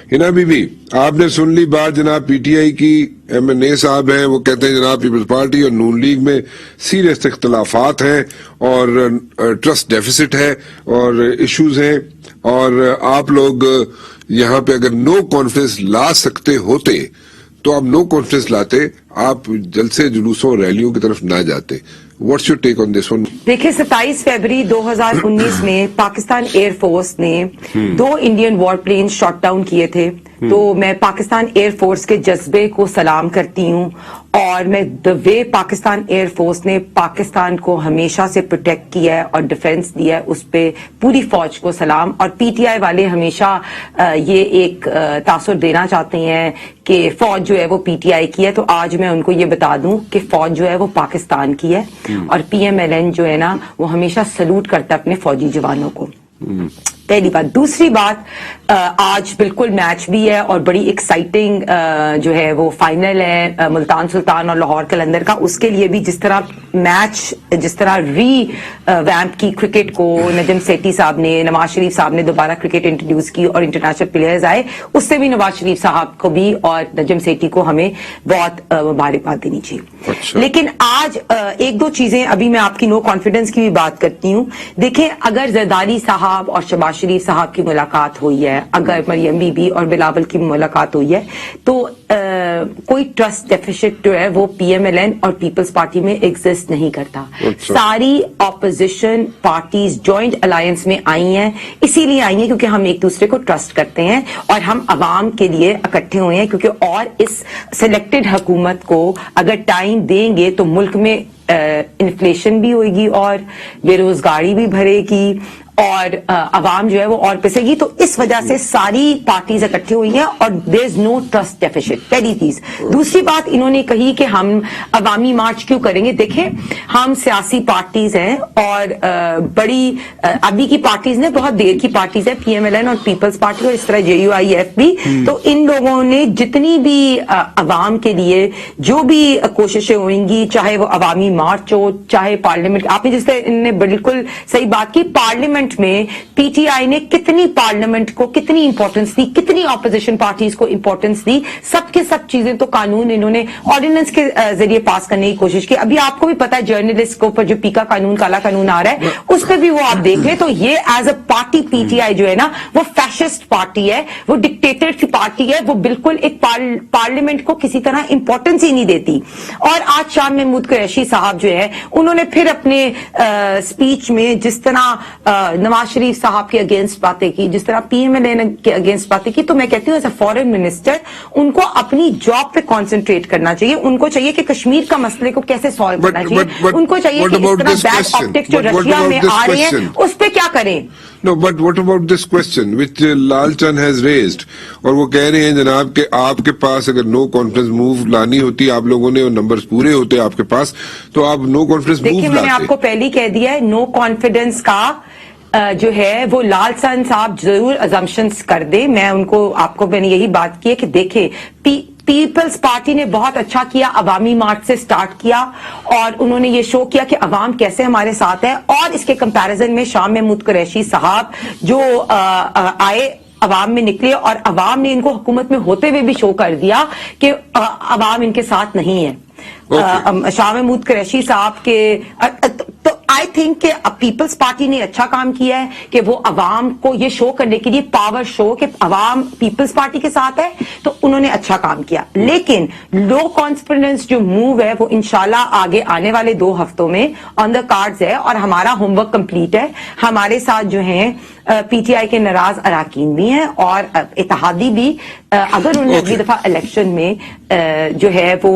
हिना बीबी, आपने सुन ली बात जनाब पीटीआई की, MNA साहब हैं, वो कहते हैं जनाब पीपल्स पार्टी और नून लीग में सीरियस इख्तलाफात हैं और ट्रस्ट डेफिसिट है और इश्यूज हैं, और आप लोग यहाँ पे अगर नो कॉन्फिडेंस ला सकते होते तो आप नो कॉन्फिडेंस लाते, आप जलसे जुलूसों रैलियों की तरफ ना जाते. What's your take on this one? देखिए 27 फरवरी 2019 में पाकिस्तान एयरफोर्स ने 2 Indian war plane shot down किए थे. तो मैं पाकिस्तान एयरफोर्स के जज्बे को सलाम करती हूँ और मैं द वे पाकिस्तान एयरफोर्स ने पाकिस्तान को हमेशा से प्रोटेक्ट किया है और डिफेंस दिया है, उस पे पूरी फौज को सलाम. और पीटीआई वाले हमेशा ये एक तासुर देना चाहते हैं कि फौज जो है वो पीटीआई की है. तो आज मैं उनको ये बता दूं कि फौज जो है वो पाकिस्तान की है और PMLN जो है ना वो हमेशा सलूट करता है अपने फौजी जवानों को. पहली बात. दूसरी बात, आज बिल्कुल मैच भी है और बड़ी एक्साइटिंग जो है वो फाइनल है मुल्तान सुल्तान और लाहौर कलंदर का. उसके लिए भी जिस तरह मैच, जिस तरह वैम्प की क्रिकेट को नजम सेठी साहब ने, नवाज शरीफ साहब ने दोबारा क्रिकेट इंट्रोड्यूस की और इंटरनेशनल प्लेयर्स आए, उससे भी नवाज शरीफ साहब को भी और नजम सेठी को हमें बहुत मुबारकबाद देनी चाहिए. अच्छा. लेकिन आज एक दो चीजें, अभी मैं आपकी नो कॉन्फिडेंस की भी बात करती हूँ. देखें, अगर जरदारी साहब और शहबाज शरीफ साहब की मुलाकात हुई है, अगर मरियम बीबी और बिलावल की मुलाकात हुई है, तो कोई ट्रस्ट डेफिसिट जो है वो PMLN और पीपल्स पार्टी में एग्जिस्ट नहीं करता. अच्छा. सारी ऑपोजिशन पार्टीज जॉइंट अलायंस में आई हैं, इसीलिए आई हैं क्योंकि हम एक दूसरे को ट्रस्ट करते हैं और हम अवाम के लिए इकट्ठे हुए हैं. क्योंकि और इस सिलेक्टेड हुकूमत को अगर टाइम देंगे तो मुल्क में इन्फ्लेशन भी होगी और बेरोजगारी भी भरेगी और अवाम जो है वो और पिसेगी. तो इस वजह से सारी पार्टीज इकट्ठी हुई हैं और there is no trust deficit. पहली चीज. दूसरी बात, इन्होंने कही कि हम अवामी मार्च क्यों करेंगे. देखें, हम सियासी पार्टीज हैं और बड़ी अभी की पार्टीज ने, बहुत देर की पार्टीज है PMLN और पीपल्स पार्टी और इस तरह JUIF भी. तो इन लोगों ने जितनी भी अवाम के लिए जो भी कोशिशें होंगी, चाहे वो अवामी मार्च हो, चाहे पार्लियामेंट, आपने जिस तरह इन्होंने बिल्कुल सही बात की, पार्लियामेंट में पीटीआई ने कितनी पार्लियामेंट को कितनी इंपॉर्टेंस दी, कितनी ऑपोजिशन पार्टीज को इंपॉर्टेंस दी. सब के सब चीजें तो कानून इन्होंने ऑर्डिनेंस के जरिए पास करने की कोशिश की. अभी आपको भी पता है जर्नलिस्ट के ऊपर जो पीका कानून, काला कानून आ रहा है, उस पर भी वो आप देख ले. तो ये एज अ पार्टी पीटीआई जो है ना वो फैशिस्ट पार्टी है, वो डिक्टेटर की पार्टी है, वो बिल्कुल एक पार्लियामेंट को किसी तरह इंपॉर्टेंस ही नहीं देती. और आज शाह महमूद कुरैशी साहब जो है उन्होंने फिर अपने स्पीच में जिस तरह नवाज शरीफ साहब के अगेंस्ट बातें की, जिस तरह PMLN के अगेंस्ट बातें की, तो मैं कहती हूँ एज अ फॉरेन मिनिस्टर उनको अपनी जॉब पे कंसंट्रेट करना चाहिए. उनको चाहिए कि कश्मीर का मसले को कैसे सॉल्व करना चाहिए. उनको चाहिए कि इस तरह बैड ऑप्टिक्स जो रशिया में आ रहे हैं उस पे क्या करें. No, but what about this question which Lal Chand has raised? और वो कह रहे हैं जनाब कि आपके पास अगर नो कॉन्फिडेंस मूव लानी होती, आप लोगों ने नंबर्स पूरे होते आपके पास, तो आप नो कॉन्फिडेंस मूव लाते. मैंने आपको पहले ही कह दिया है, नो कॉन्फिडेंस का जो है वो लाल चंद साहब जरूर अजम्पशंस कर दे. मैं उनको, आपको मैंने यही बात की है कि देखे, पीपल्स पार्टी ने बहुत अच्छा किया, अवामी मार्च से स्टार्ट किया और उन्होंने ये शो किया कि अवाम कैसे हमारे साथ है. और इसके कंपैरिजन में शाह महमूद कुरैशी साहब जो आए, अवाम में निकले और अवाम ने इनको हुकूमत में होते हुए भी शो कर दिया कि अवाम इनके साथ नहीं है. शाह महमूद कुरैशी साहब के तो आई थिंक कि पीपल्स पार्टी ने अच्छा काम किया है कि वो अवाम को ये शो करने के लिए, पावर शो कि अवाम पीपल्स पार्टी के साथ है, तो उन्होंने अच्छा काम किया. लेकिन लो कॉन्फिडेंस जो मूव है वो इंशाल्लाह आगे आने वाले 2 हफ्तों में ऑन द कार्ड्स है और हमारा होमवर्क कंप्लीट है. हमारे साथ जो हैं पीटीआई के नाराज अराकीन भी हैं और इत्तेहादी भी. अगर उन्हें अगली दफा इलेक्शन में जो है वो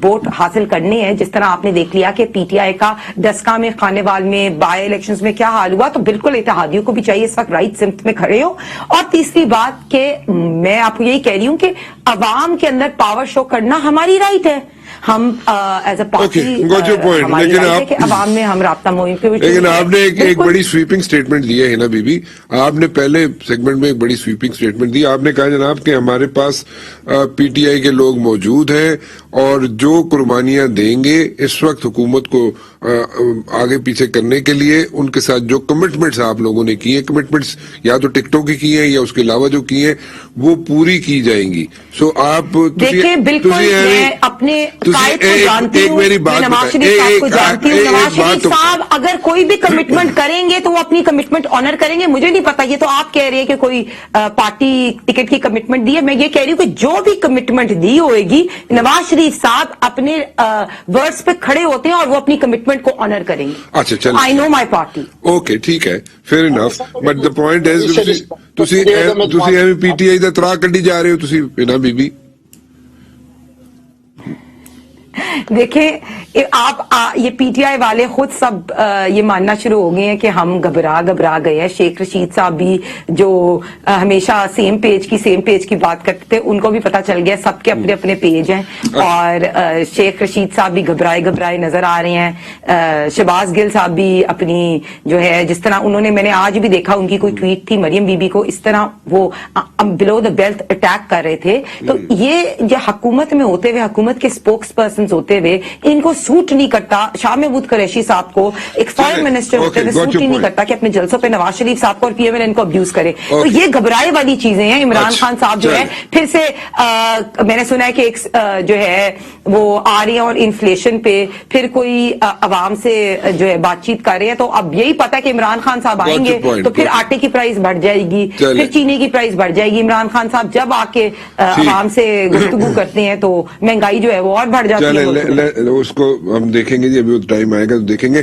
वोट हासिल करने हैं, जिस तरह आपने देख लिया कि पीटीआई का डस्का में, खानेवाल में बाय इलेक्शंस में क्या हाल हुआ, तो बिल्कुल इत्तेहादियों को भी चाहिए इस वक्त राइट सिम्त में खड़े हो. और तीसरी बात कि मैं आपको यही कह रही हूं कि अवाम के अंदर पावर शो करना हमारी राइट है. हम एज अ पार्टी अवाम में हम राब्ता मुहिम के. लेकिन आपने एक बड़ी स्वीपिंग स्टेटमेंट दी है हिना बीबी. आपने पहले सेगमेंट में एक बड़ी स्वीपिंग स्टेटमेंट दी. आपने कहा जनाब कि हमारे पास पीटीआई के लोग मौजूद हैं اور جو قربانیاں دیں گے اس وقت حکومت کو آگے پیچھے کرنے کے لیے، ان کے ساتھ جو کمٹمنٹس آپ لوگوں نے کی ہیں، کمٹمنٹس یا تو ٹکٹوں کی ہیں یا اس کے علاوہ جو کی ہیں وہ پوری کی جائیں گی. سو آپ دیکھیں بالکل میں اپنے قائد کو جانتی ہوں، میں نواز شریف صاحب کو جانتی ہوں. نواز شریف صاحب اگر کوئی بھی کمٹمنٹ کریں گے تو وہ اپنی کمٹمنٹ آنر کریں گے. مجھے نہیں پتا، یہ تو آپ کہہ رہے ہیں کہ کوئی پارٹی ٹکٹ کی کمٹمنٹ دی ہے. میں یہ کہہ رہی ہوں کہ جو بھی کمٹمنٹ دی ہوئے گی نواز شریف صاحب اپنے ورڈز پہ کھڑے ہوتے ہیں اور وہ اپنی کمٹمنٹ کو آنر کریں گے. اچھا چلیں، آئی نو مائی پارٹی. اوکے ٹھیک ہے، fair enough. But the point is ਤੁਸੀਂ ਐਵੇਂ PTI ਦਾ ਤਰਾ ਕੱਢੀ ਜਾ ਰਹੇ ਹੋ ਤੁਸੀਂ ਬਿਨਾਂ ਬੀਬੀ. دیکھیں آپ یہ پی ٹی آئی والے خود سب یہ ماننا شروع ہو گئے ہیں کہ ہم گھبرا گئے ہیں. شیخ رشید صاحب بھی جو ہمیشہ سیم پیج کی بات کرتے تھے، ان کو بھی پتا چل گیا سب کے اپنے اپنے پیج ہیں، اور شیخ رشید صاحب بھی گھبرائے نظر آ رہے ہیں. شہباز گل صاحب بھی اپنی جو ہے جس طرح انہوں نے، میں نے آج بھی دیکھا ان کی کوئی ٹویٹ تھی مریم بی بی کو، اس طرح وہ بلو دا بیلٹ اٹیک کر رہے تھے. تو یہ حکومت میں ہوتے ہوئے، حکومت کے اسپوکس پرسن ہوتے ہوئے ان کو سوٹ نہیں کرتا. شاہ محمود قریشی صاحب کو ایک فارن منسٹر ہوتے ہوئے سوٹ ہی نہیں کرتا کہ اپنے جلسوں پہ نواز شریف صاحب کو اور پی ایم ایل ان کو ابیوز کرے. تو یہ گھبرائے والی چیزیں ہیں. عمران خان صاحب جو ہے پھر سے میں نے سنا ہے کہ ایک جو ہے وہ آ رہی ہیں اور انفلیشن پہ پھر کوئی عوام سے جو ہے بات چیت کر رہے ہیں. تو اب یہی پتا کہ عمران خان صاحب آئیں گے تو پھر آٹے کی پرائز بڑھ جائے گی، پھر چینی کی پرائز بڑھ جائے گی. عمران خان صاحب جب آ کے عوام سے گفتگو کرتے ہیں تو مہنگائی جو ہے وہ اور بڑھ جاتی ہے. اس کو ہم دیکھیں گے جی، ابھی ٹائم آئے گا تو دیکھیں گے.